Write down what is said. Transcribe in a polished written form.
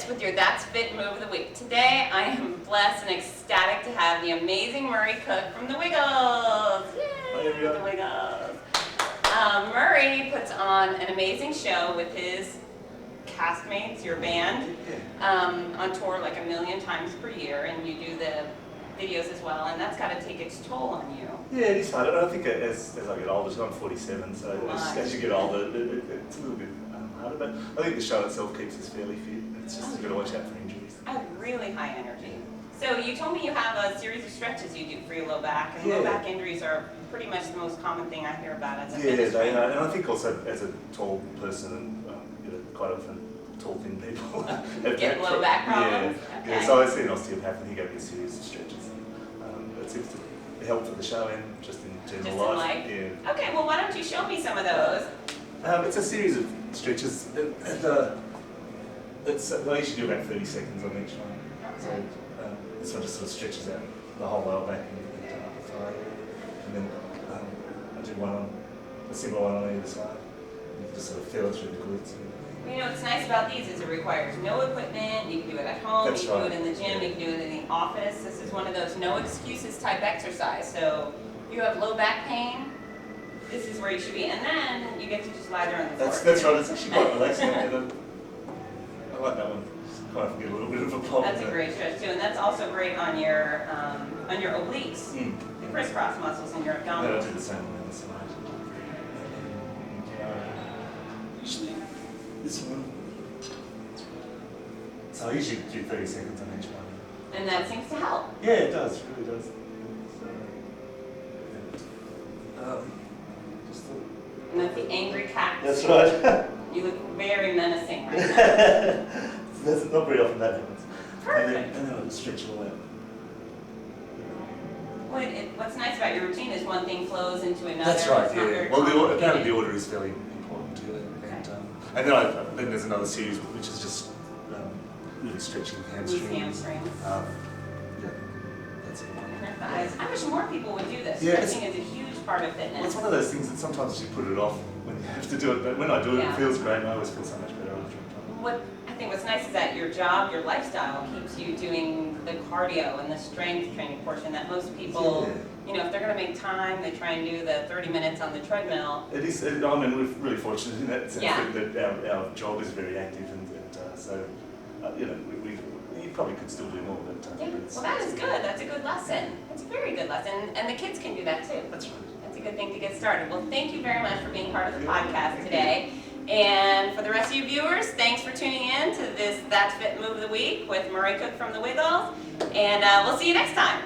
with your That's Fit Move of the Week. Today I am blessed and ecstatic to have the amazing Murray Cook from the Wiggles. Yay, the Wiggles. Murray puts on an amazing show with his castmates, your band, on tour like 1,000,000 times per year, and you do the videos as well, and that's got to take its toll on you. Yeah, it is hard. I think as I get older, so I'm 47, so as you get older, it's a little bit harder. But I think the show itself keeps us fairly fit. It's just you've got to watch out for injuries. I have really high energy. So you told me you have a series of stretches you do for your low back, and low back injuries are pretty much the most common thing I hear about as a fitness they trainer. are. And I think also as a tall person, and quite often tall thin people get low back problems. Yeah, okay. So I see an osteopath, and he gave me a series of stretches. It seems to help for the show and just in general life. Yeah. Okay, well why don't you show me some of those? It's a series of stretches, and I usually do about 30 seconds on each one. So this one just sort of stretches out the whole lower back and upper thigh, and then I do a similar one on either side. And you just sort of feel it through the glutes. You know what's nice about these is it requires no equipment. You can do it at home, you can do it in the gym, you can do it in the office. This is one of those no excuses type exercise. So if you have low back pain, this is where you should be. And then you get to just lie there on the floor. That's right, it's actually quite relaxing. I like that one. Kind of get a little bit of a pop. That's a great stretch too, and that's also great on your obliques, the crisscross muscles in your abdominals. Yeah, I do the same on the other side. Usually this one. So I usually do 30 seconds on each one. And that seems to help. Yeah, it does. It really does. And that's the angry cactus. That's right. You look very menacing right now. That's not very often that happens. Perfect. And then I'll just stretch it all out. Well, what's nice about your routine is one thing flows into another. That's right. It's not Yeah. very Well, apparently complicated. the order is fairly important too. And then there's another series which is just really stretching the hamstrings. Loose hamstrings. Yeah, that's the one. And your thighs. I wish more people would do this. Yeah, Stretching is a huge part of fitness. Well, it's one of those things that sometimes you put it off when you have to do it, but when I do it, it feels great, and I always feel so much better after it. I think what's nice is that your job, your lifestyle keeps you doing the cardio and the strength training portion that most people, if they're going to make time, they try and do the 30 minutes on the treadmill. It is. I mean, we're really fortunate in that sense that our job is very active, and so you probably could still do more. But well, that is good. That's a good lesson. That's a very good lesson, and the kids can do that too. That's right. That's a good thing to get started. Well, thank you very much for being part of the podcast today. And for the rest of you viewers, thanks for tuning in to this That's Fit Move of the Week with Murray Cook from the Wiggles. And we'll see you next time.